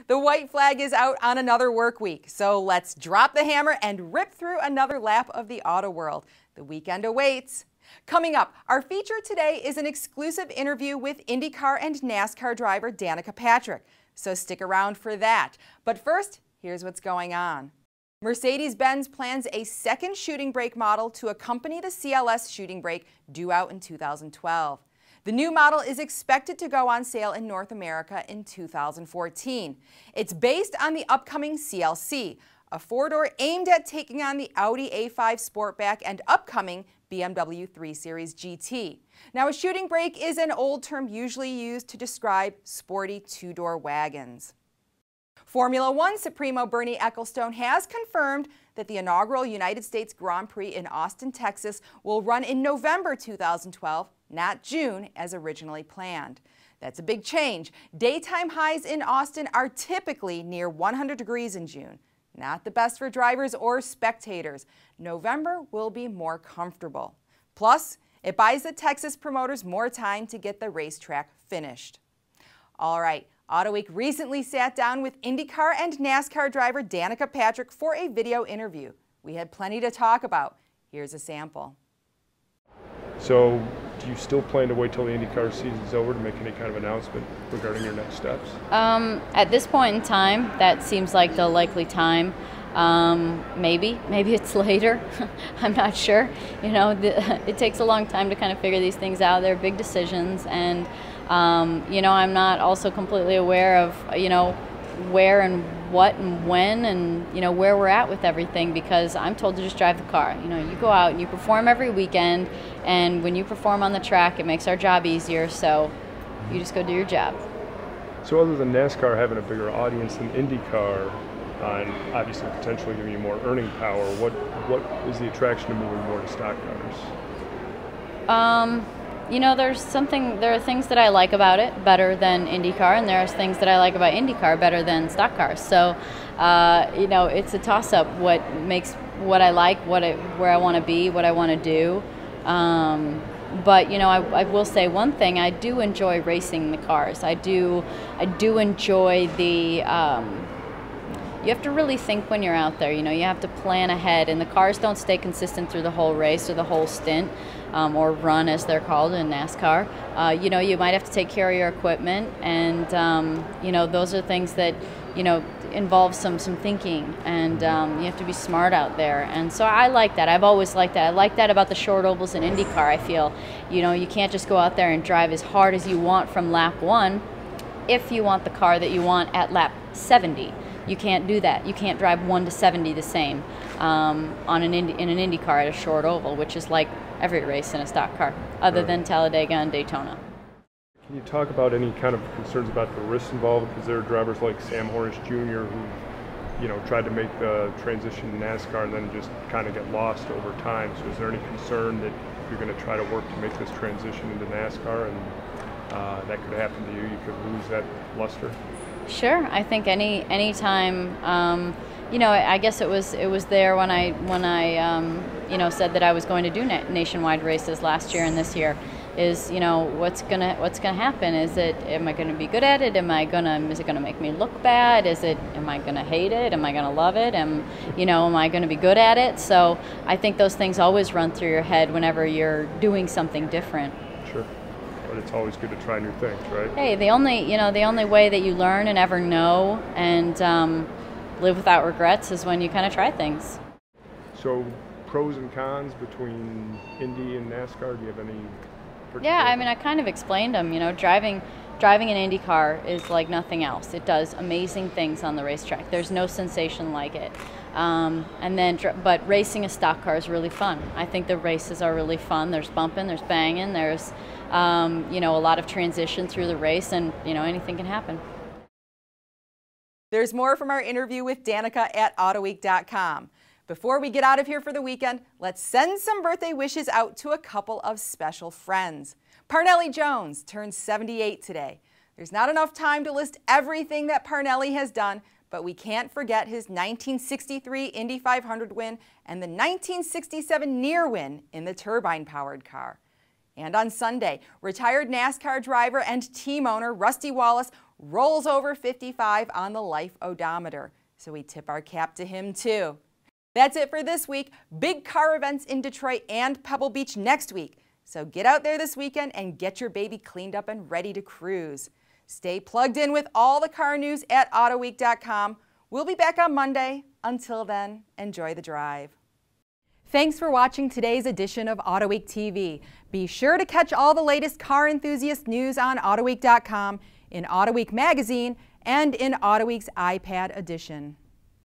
The white flag is out on another work week, so let's drop the hammer and rip through another lap of the auto world. The weekend awaits. Coming up, our feature today is an exclusive interview with IndyCar and NASCAR driver Danica Patrick, so stick around for that. But first, here's what's going on. Mercedes-Benz plans a second shooting brake model to accompany the CLS Shooting Brake due out in 2012. The new model is expected to go on sale in North America in 2014. It's based on the upcoming CLC, a four-door aimed at taking on the Audi A5 Sportback and upcoming BMW 3 Series GT. Now, a shooting brake is an old term usually used to describe sporty two-door wagons. Formula One Supremo Bernie Ecclestone has confirmed that the inaugural United States Grand Prix in Austin, Texas will run in November 2012, not June as originally planned. That's a big change. Daytime highs in Austin are typically near 100 degrees in June. Not the best for drivers or spectators. November will be more comfortable. Plus, it buys the Texas promoters more time to get the racetrack finished. All right. Autoweek recently sat down with IndyCar and NASCAR driver Danica Patrick for a video interview. We had plenty to talk about. Here's a sample. So, do you still plan to wait till the IndyCar season's over to make any kind of announcement regarding your next steps? At this point in time, that seems like the likely time. Maybe it's later. I'm not sure. You know, it takes a long time to kind of figure these things out. They're big decisions, and you know, I'm not also completely aware of, you know, where and what and when and, you know, where we're at with everything, because I'm told to just drive the car. You know, you go out and you perform every weekend, and when you perform on the track, it makes our job easier, so you just go do your job. So other than NASCAR having a bigger audience than IndyCar, and obviously potentially giving you more earning power, what is the attraction to moving more to stock cars? You know, there are things that I like about it better than IndyCar, and there are things that I like about IndyCar better than stock cars. So, you know, it's a toss-up. What makes what I like, where I want to be, what I want to do. But you know, I will say one thing: I do enjoy racing the cars. I do enjoy the. You have to really think when you're out there. You know, you have to plan ahead, and the cars don't stay consistent through the whole race or the whole stint, or run as they're called in NASCAR. You know, you might have to take care of your equipment, and you know, those are things that, you know, involve some thinking, and you have to be smart out there. And so I like that. I've always liked that. I like that about the short ovals in IndyCar. I feel, you know, you can't just go out there and drive as hard as you want from lap 1 if you want the car that you want at lap 70. You can't do that. You can't drive 1 to 70 the same in an IndyCar at a short oval, which is like every race in a stock car, other than Talladega and Daytona. Can you talk about any kind of concerns about the risks involved? Because there are drivers like Sam Hornish Jr. who, you know, tried to make the transition to NASCAR and then just kind of get lost over time. So is there any concern that you're going to try to work to make this transition into NASCAR, and that could happen to you? You could lose that luster? Sure. I think any time, you know, I guess it was there when I you know, said that I was going to do nationwide races last year and this year. Is, you know, what's gonna happen? Am I gonna be good at it? Is it gonna make me look bad? Am I gonna hate it? Am I gonna love it? Am I gonna be good at it? So I think those things always run through your head whenever you're doing something different. Sure. But it's always good to try new things, right? Hey, the only way that you learn and ever know and live without regrets is when you kind of try things. So, pros and cons between Indy and NASCAR. Do you have any? Yeah, I mean, I kind of explained them. You know, driving an Indy car is like nothing else. It does amazing things on the racetrack. There's no sensation like it. But racing a stock car is really fun. I think the races are really fun. There's bumping, there's banging, there's you know, a lot of transition through the race, and you know, anything can happen. There's more from our interview with Danica at Autoweek.com. Before we get out of here for the weekend, let's send some birthday wishes out to a couple of special friends. Parnelli Jones turns 78 today. There's not enough time to list everything that Parnelli has done, but we can't forget his 1963 Indy 500 win and the 1967 near win in the turbine-powered car. And on Sunday, retired NASCAR driver and team owner Rusty Wallace rolls over 55 on the life odometer. So we tip our cap to him too. That's it for this week. Big car events in Detroit and Pebble Beach next week. So get out there this weekend and get your baby cleaned up and ready to cruise. Stay plugged in with all the car news at Autoweek.com. We'll be back on Monday. Until then, enjoy the drive. Thanks for watching today's edition of Autoweek TV. Be sure to catch all the latest car enthusiast news on Autoweek.com, in Autoweek magazine, and in Autoweek's iPad edition.